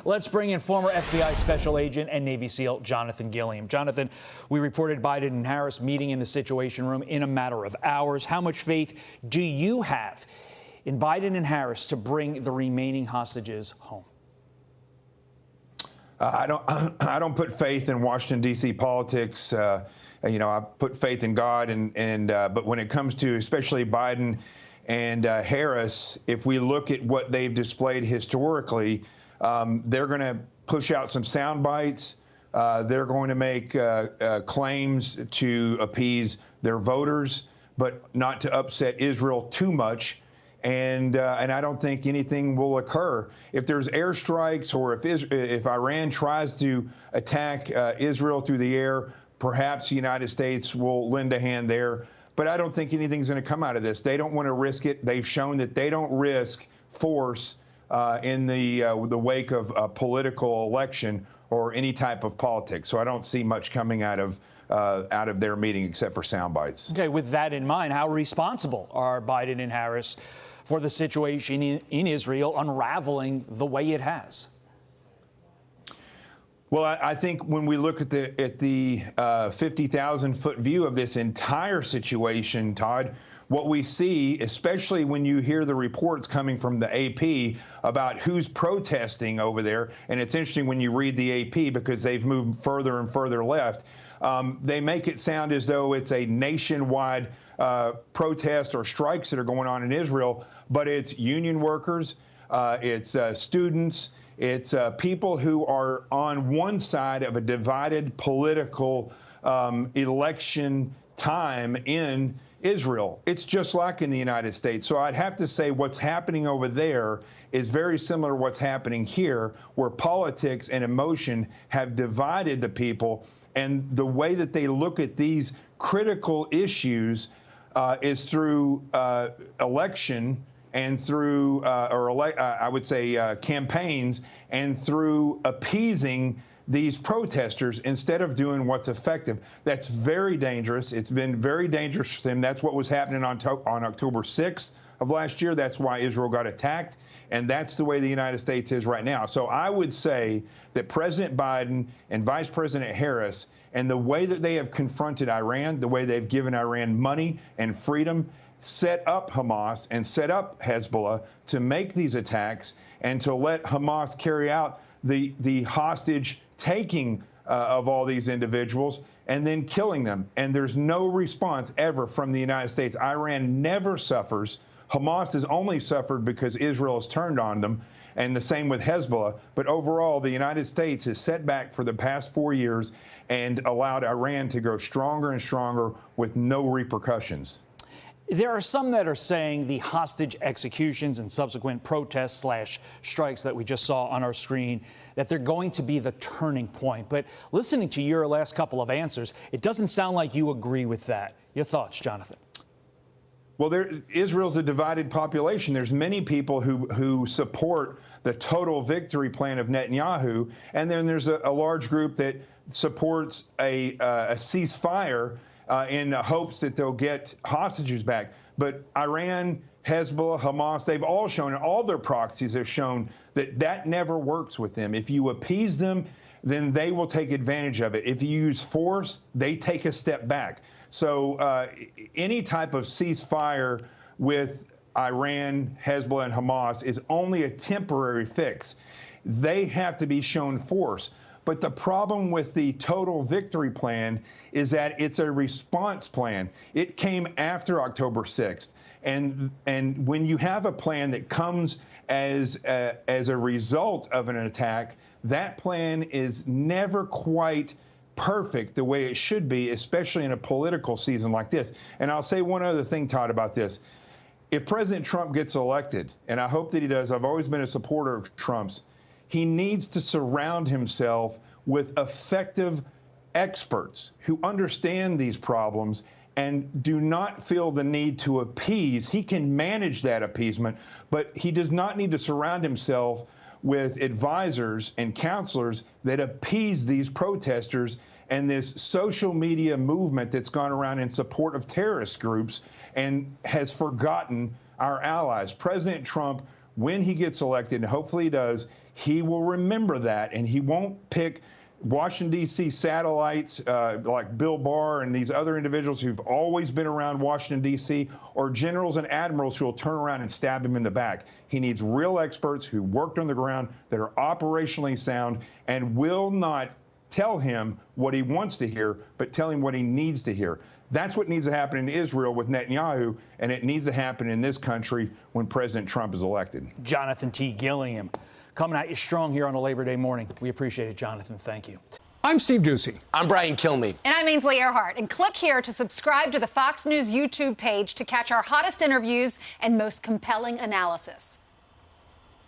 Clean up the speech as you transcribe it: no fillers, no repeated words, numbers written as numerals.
Let's bring in former FBI Special Agent and Navy SEAL Jonathan Gilliam. Jonathan, we reported Biden and Harris meeting in the Situation Room in a matter of hours. How much faith do you have in Biden and Harris to bring the remaining hostages home? I don't put faith in Washington, D.C. politics. I put faith in God, but when it comes to especially Biden and Harris, if we look at what they've displayed historically, they're going to push out some sound bites. They're going to make claims to appease their voters, but not to upset Israel too much. And I don't think anything will occur. If there's airstrikes or if Iran tries to attack Israel through the air, perhaps the United States will lend a hand there. But I don't think anything's going to come out of this. They don't want to risk it. They've shown that they don't risk force in the wake of a political election or any type of politics. So I don't see much coming out of their meeting except for sound bites. Okay, with that in mind, how responsible are Biden and Harris for the situation in Israel unraveling the way it has? Well, I think when we look at the 50,000-foot view of this entire situation, Todd, what we see, especially when you hear the reports coming from the AP about who's protesting over there, and it's interesting when you read the AP because they've moved further and further left, they make it sound as though it's a nationwide protest or strikes that are going on in Israel, but it's union workers, it's students, it's people who are on one side of a divided political election time in Israel. It's just like in the United States. So I'd have to say what's happening over there is very similar to what's happening here, where politics and emotion have divided the people. And the way that they look at these critical issues is through election and through, I would say, campaigns, and through appeasing these protesters instead of doing what's effective. That's very dangerous. It's been very dangerous for them. That's what was happening on October 6th of last year. That's why Israel got attacked. And that's the way the United States is right now. So I would say that President Biden and Vice President Harris, and the way that they have confronted Iran, the way they've given Iran money and freedom, set up Hamas and set up Hezbollah to make these attacks and to let Hamas carry out the hostage taking of all these individuals and then killing them. And there's no response ever from the United States. Iran never suffers. Hamas has only suffered because Israel has turned on them, and the same with Hezbollah. But overall, the United States has set back for the past 4 years and allowed Iran to grow stronger and stronger with no repercussions. There are some that are saying the hostage executions and subsequent protests / strikes that we just saw on our screen, that they're going to be the turning point. But listening to your last couple of answers, it doesn't sound like you agree with that. Your thoughts, Jonathan? Well, Israel's a divided population. There's many people who support the total victory plan of Netanyahu, and then there's a large group that supports a ceasefire in hopes that they'll get hostages back. But Iran, Hezbollah, Hamas, they've all shown, and all their proxies have shown, that never works with them. If you appease them, then they will take advantage of it. If you use force, they take a step back. So any type of ceasefire with Iran, Hezbollah, and Hamas is only a temporary fix. They have to be shown force. But the problem with the total victory plan is that it's a response plan. It came after October 6th. And when you have a plan that comes as a result of an attack, that plan is never quite perfect the way it should be, especially in a political season like this. And I'll say one other thing, Todd, about this. If President Trump gets elected, and I hope that he does, I've always been a supporter of Trump's, he needs to surround himself with effective experts who understand these problems and do not feel the need to appease. He can manage that appeasement, but he does not need to surround himself with advisors and counselors that appease these protesters and this social media movement that's gone around in support of terrorist groups and has forgotten our allies. President Trump, when he gets elected, and hopefully he does, he will remember that, and he won't pick Washington, D.C. satellites like Bill Barr and these other individuals who've always been around Washington, D.C., or generals and admirals who will turn around and stab him in the back. He needs real experts who worked on the ground, that are operationally sound, and will not tell him what he wants to hear, but tell him what he needs to hear. That's what needs to happen in Israel with Netanyahu, and it needs to happen in this country when President Trump is elected. Jonathan T. Gilliam coming at you strong here on a Labor Day morning. We appreciate it, Jonathan. Thank you. I'm Steve Ducey. I'm Brian Kilmeade. And I'm Ainsley Earhart. And click here to subscribe to the Fox News YouTube page to catch our hottest interviews and most compelling analysis.